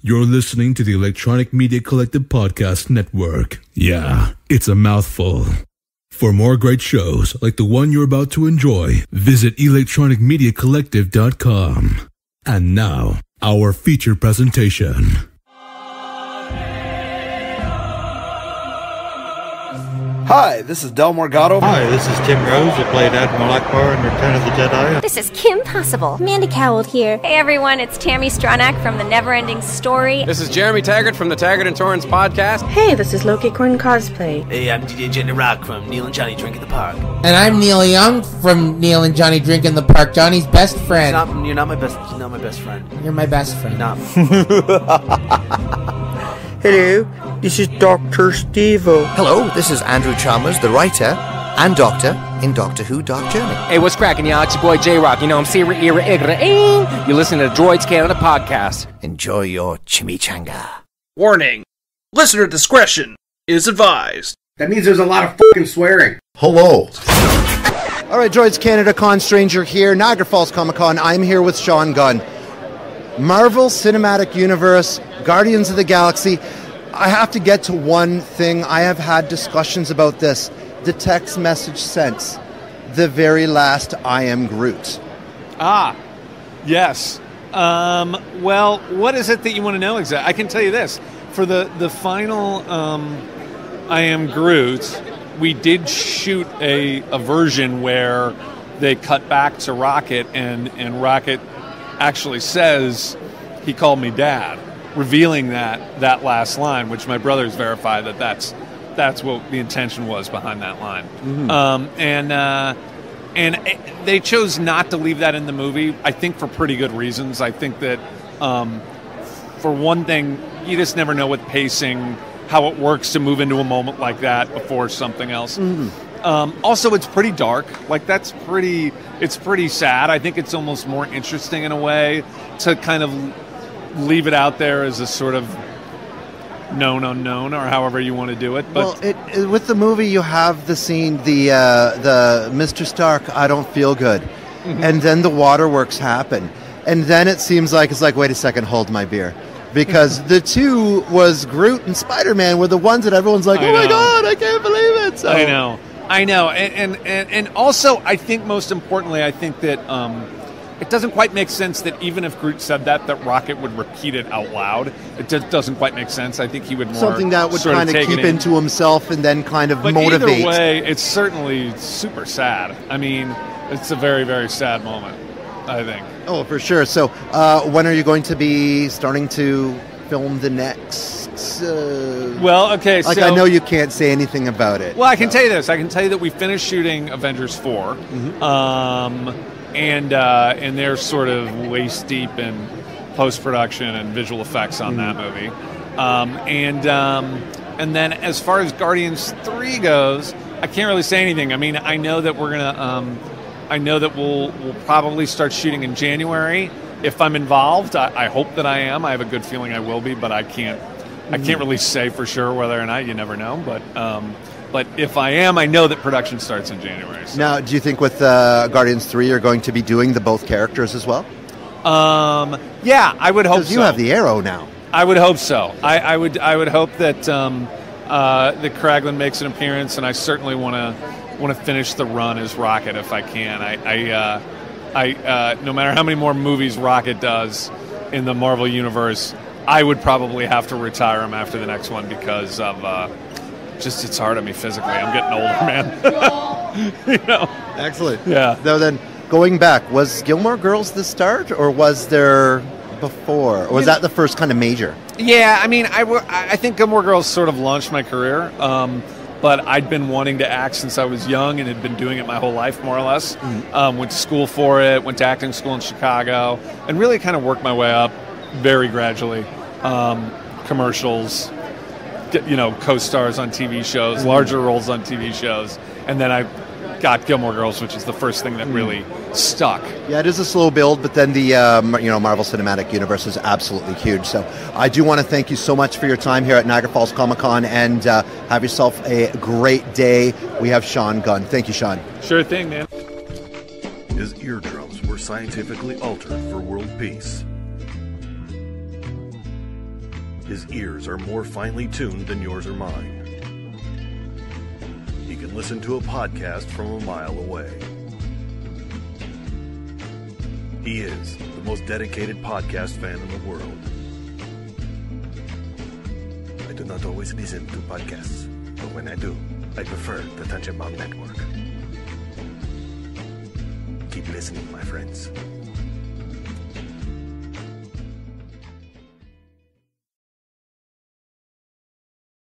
You're listening to the Electronic Media Collective Podcast Network. Yeah, it's a mouthful. For more great shows like the one you're about to enjoy, visit electronicmediacollective.com. And now, our feature presentation. Hi, this is Del Morgado. Hi, this is Tim Rose, who played Admiral Akbar in Return of the Jedi. This is Kim Possible. Mandy Cowell here. Hey everyone, it's Tammy Stronach from The Neverending Story. This is Jeremy Taggart from the Taggart and Torrance podcast. Hey, this is Loki Corn Cosplay. Hey, I'm DJ Jenny Rock from Neil and Johnny Drink in the Park. And I'm Neil Young from Neil and Johnny Drink in the Park, Johnny's best friend. You're not my best friend. You're my best friend. No. Hello, this is Dr. Steve-O. Hello, this is Andrew Chalmers, the writer and doctor in Doctor Who Dark Journey. Hey, what's cracking, y'all? It's your boy J-Rock. You know, I'm Sierra Era Igra. You're listening to Droids Canada podcast. Enjoy your chimichanga. Warning. Listener discretion is advised. That means there's a lot of fucking swearing. Hello. All right, Droids Canada Con Stranger here, Niagara Falls Comic Con. I'm here with Sean Gunn. Marvel Cinematic Universe, Guardians of the Galaxy. I have to get to one thing. I have had discussions about this. The text message sent. The very last I am Groot. Ah, yes. Well, what is it that you want to know exactly? I can tell you this. For the final I am Groot, we did shoot a version where they cut back to Rocket and Rocket actually says he called me Dad, revealing that last line, which my brothers verified that's what the intention was behind that line. Mm-hmm. And they chose not to leave that in the movie, I think for pretty good reasons. I think that for one thing, you just never know with pacing how it works to move into a moment like that before something else. Mm-hmm. Also, it's pretty dark. Like, it's pretty sad. I think it's almost more interesting in a way to kind of leave it out there as a sort of known unknown, or however you want to do it. But well, with the movie, you have the scene, the Mr. Stark, I don't feel good. Mm-hmm. And then the waterworks happen. And then it seems like, wait a second, hold my beer. Because the two was Groot and Spider-Man were the ones that everyone's like, oh my God, I can't believe it. So, I know, and also I think most importantly, I think that it doesn't quite make sense that even if Groot said that Rocket would repeat it out loud. It just doesn't quite make sense. I think he would more something that would kind of keep into himself and then kind of motivate. But either way, it's certainly super sad. I mean, it's a very, very sad moment, I think. Oh, for sure. So, when are you going to be starting to film the next? Well, okay, so I know you can't say anything about it. Well, I can tell you this. I can tell you that we finished shooting Avengers 4, mm-hmm. And they're sort of waist deep in post-production and visual effects on that movie. And then as far as Guardians 3 goes, I can't really say anything. I mean, I know that we're gonna. I know that we'll probably start shooting in January. If I'm involved, I hope that I am. I have a good feeling I will be, but I can't really say for sure whether or not. You never know. But if I am, I know that production starts in January. So. Now, do you think with Guardians 3 you're going to be doing the both characters as well? Yeah, I would hope so. You have the arrow now. I would hope so. I would hope that that Kraglin makes an appearance, and I certainly want to finish the run as Rocket if I can. I no matter how many more movies Rocket does in the Marvel Universe, I would probably have to retire him after the next one because of just it's hard on me physically. I'm getting older, man. Excellent. Yeah. So then, going back, was Gilmore Girls the start, or was there before, or was that the first kind of major? Yeah, I mean, I think Gilmore Girls sort of launched my career. But I'd been wanting to act since I was young and had been doing it my whole life, more or less. Mm-hmm. Went to school for it, went to acting school in Chicago, and really kind of worked my way up very gradually. Commercials, co-stars on TV shows, larger roles on TV shows, and then I got Gilmore Girls, which is the first thing that really stuck. Yeah, it is a slow build, but then the Marvel Cinematic Universe is absolutely huge. So I do want to thank you so much for your time here at Niagara Falls Comic Con, and have yourself a great day. We have Sean Gunn. Thank you, Sean. Sure thing, man. His eardrums were scientifically altered for world peace. His ears are more finely tuned than yours or mine. He can listen to a podcast from a mile away. He is the most dedicated podcast fan in the world. I do not always listen to podcasts, but when I do, I prefer the Tangent Bomb Network. Keep listening, my friends.